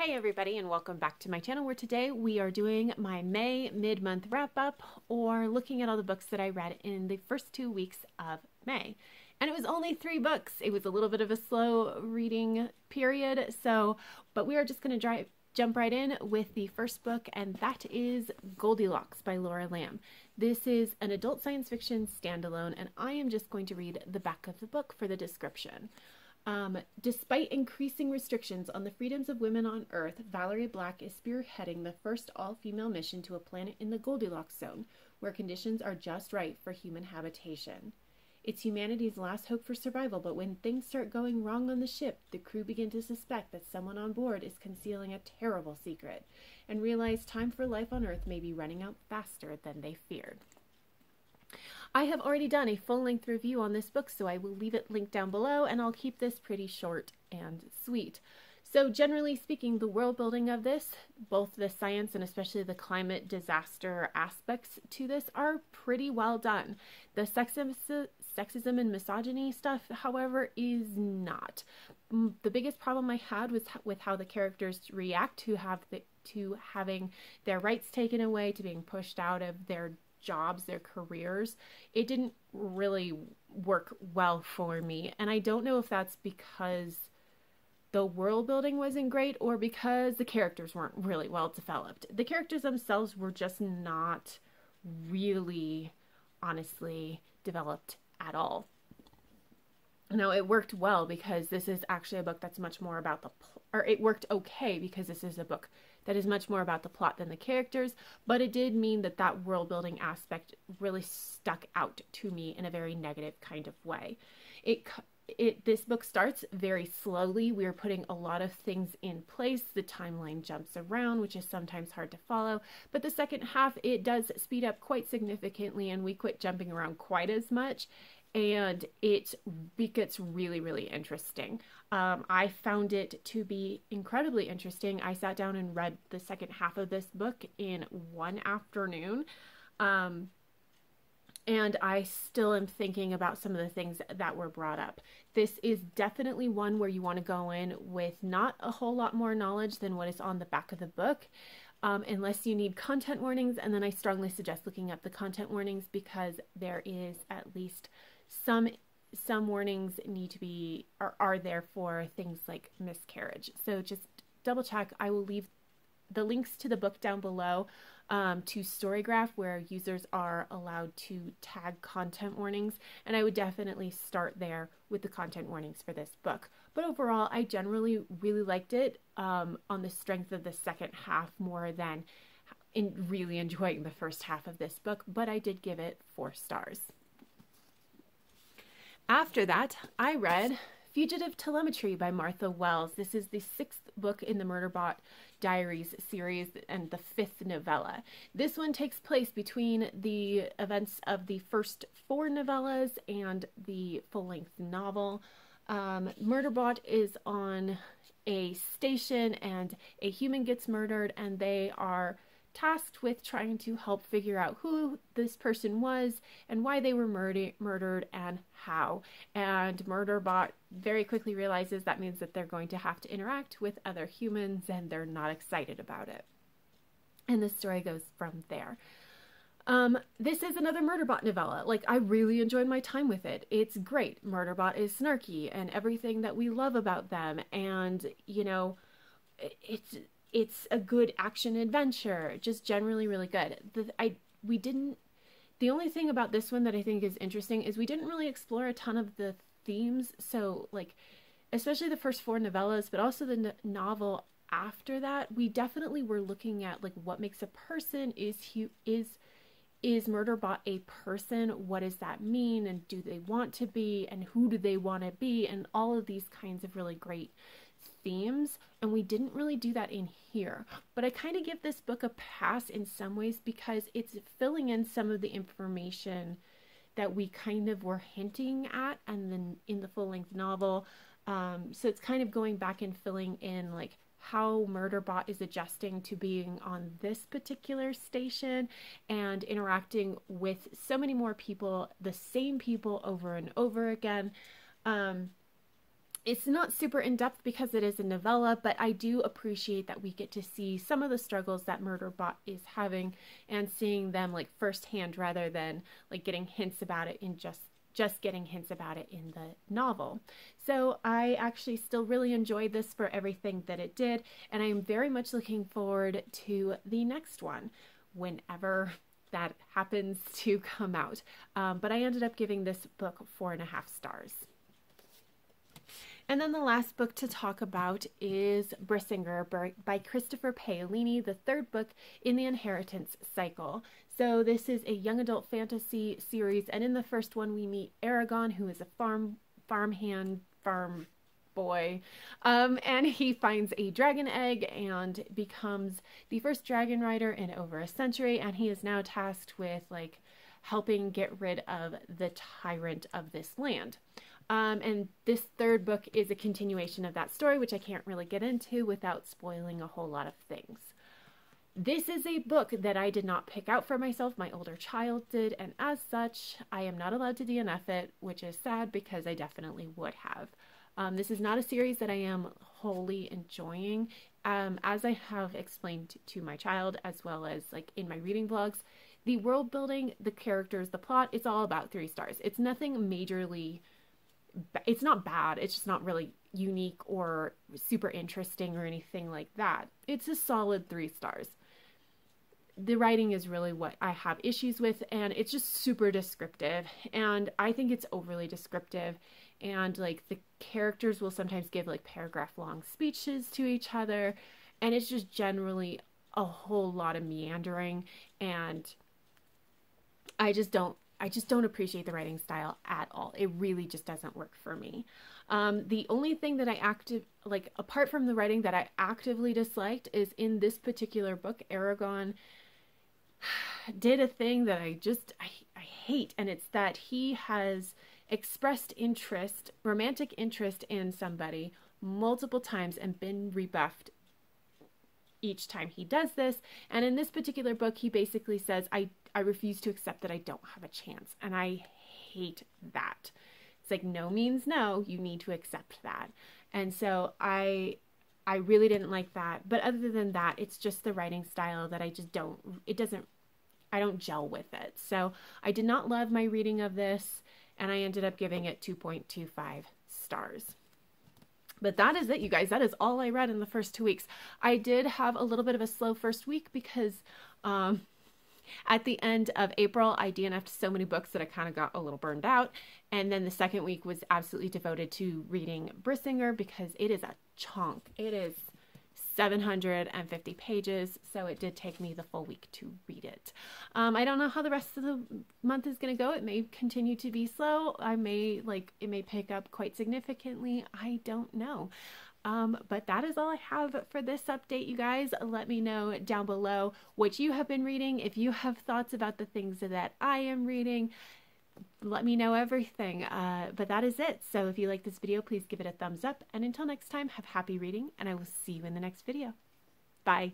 Hey everybody, and welcome back to my channel, where today we are doing my May mid-month wrap-up, or looking at all the books that I read in the first 2 weeks of May. And it was only 3 books. It was a little bit of a slow reading period, but we are just going to jump right in with the first book, and that is Goldilocks by Laura Lam. This is an adult science fiction standalone, and I am just going to read the back of the book for the description. Despite increasing restrictions on the freedoms of women on Earth, Valerie Black is spearheading the first all-female mission to a planet in the Goldilocks zone, where conditions are just right for human habitation. It's humanity's last hope for survival, but when things start going wrong on the ship, the crew begin to suspect that someone on board is concealing a terrible secret, and realize time for life on Earth may be running out faster than they feared. I have already done a full-length review on this book, so I will leave it linked down below, and I'll keep this pretty short and sweet. So generally speaking, the world building of this, both the science and especially the climate disaster aspects to this, are pretty well done. The sexism and misogyny stuff, however, is not. The biggest problem I had was with how the characters react to having their rights taken away, to being pushed out of their jobs, their careers. It didn't really work well for me, and I don't know if that's because the world building wasn't great or because the characters weren't really well developed. The characters themselves were just not really honestly developed at all. Now, it worked well because this is actually a book that's much more about it worked okay because this is a book that is much more about the plot than the characters, but it did mean that that world building aspect really stuck out to me in a very negative kind of way. This book starts very slowly. We're putting a lot of things in place. The timeline jumps around, which is sometimes hard to follow, but the second half, it does speed up quite significantly, and we quit jumping around quite as much, and it gets really, really interesting. I found it to be incredibly interesting. I sat down and read the second half of this book in one afternoon, and I still am thinking about some of the things that were brought up. This is definitely one where you want to go in with not a whole lot more knowledge than what is on the back of the book, unless you need content warnings, and then I strongly suggest looking up the content warnings, because there is at least some warnings are there for things like miscarriage. So just double check. I will leave the links to the book down below, to Storygraph, where users are allowed to tag content warnings, and I would definitely start there with the content warnings for this book. But overall, I generally really liked it, on the strength of the second half more than really enjoying the first half of this book, but I did give it 4 stars. After that, I read Fugitive Telemetry by Martha Wells. This is the 6th book in the Murderbot Diaries series and the 5th novella. This one takes place between the events of the first 4 novellas and the full-length novel. Murderbot is on a station, and a human gets murdered, and they are tasked with trying to help figure out who this person was and why they were murdered and how. And Murderbot very quickly realizes that means that they're going to have to interact with other humans, and they're not excited about it. And the story goes from there. This is another Murderbot novella. Like, I really enjoyed my time with it. It's great. Murderbot is snarky and everything that we love about them, and you know, it's a good action adventure, just generally really good. The only thing about this one that I think is interesting is we didn't really explore a ton of the themes. So, like, especially the first 4 novellas, but also the novel after that, we definitely were looking at, like, what makes a person. Is Murderbot a person? What does that mean? And do they want to be? And who do they want to be? And all of these kinds of really great themes, and we didn't really do that in here. But I kind of give this book a pass in some ways because it's filling in some of the information that we kind of were hinting at and then in the full-length novel. So it's kind of going back and filling in, like, how Murderbot is adjusting to being on this particular station and interacting with so many more people, the same people over and over again. It's not super in-depth because it is a novella, but I do appreciate that we get to see some of the struggles that Murderbot is having and seeing them like firsthand rather than like getting hints about it in just getting hints about it in the novel. So I actually still really enjoyed this for everything that it did, and I am very much looking forward to the next one whenever that happens to come out. But I ended up giving this book 4.5 stars. And then the last book to talk about is Brissinger by Christopher Paolini, the third book in the Inheritance cycle. So this is a young adult fantasy series, and in the first one we meet Aragon, who is a farm boy, and he finds a dragon egg and becomes the first dragon rider in over a century, and he is now tasked with like helping get rid of the tyrant of this land. And this third book is a continuation of that story, which I can't really get into without spoiling a whole lot of things. This is a book that I did not pick out for myself. My older child did, and as such, I am not allowed to DNF it, which is sad because I definitely would have. This is not a series that I am wholly enjoying. As I have explained to my child, as well as like in my reading blogs, the world building, the characters, the plot, it's all about 3 stars. It's nothing majorly... It's not bad, it's just not really unique or super interesting or anything like that. It's a solid 3 stars. The writing is really what I have issues with, and it's just super descriptive, and I think it's overly descriptive, and like the characters will sometimes give like paragraph long speeches to each other, and it's just generally a whole lot of meandering, and I just don't appreciate the writing style at all. It really just doesn't work for me. The only thing that apart from the writing that I actively disliked is in this particular book, Aragon did a thing that I hate, and it's that he has expressed romantic interest in somebody multiple times and been rebuffed each time he does this. And in this particular book, he basically says, I refuse to accept that I don't have a chance. And I hate that. It's like, no means no. You need to accept that. And so I really didn't like that. But other than that, it's just the writing style that I don't gel with it. So I did not love my reading of this, and I ended up giving it 2.25 stars. But that is it, you guys. That is all I read in the first 2 weeks. I did have a little bit of a slow first week because at the end of April, I DNF'd so many books that I kind of got a little burned out. And then the second week was absolutely devoted to reading Brissinger because it is a chunk. It is 750 pages, so it did take me the full week to read it. I don't know how the rest of the month is going to go. It may continue to be slow. It may pick up quite significantly. I don't know. But that is all I have for this update, you guys. Let me know down below what you have been reading. If you have thoughts about the things that I am reading, let me know everything. But that is it. So if you like this video, please give it a thumbs up. And until next time, have happy reading, and I will see you in the next video. Bye.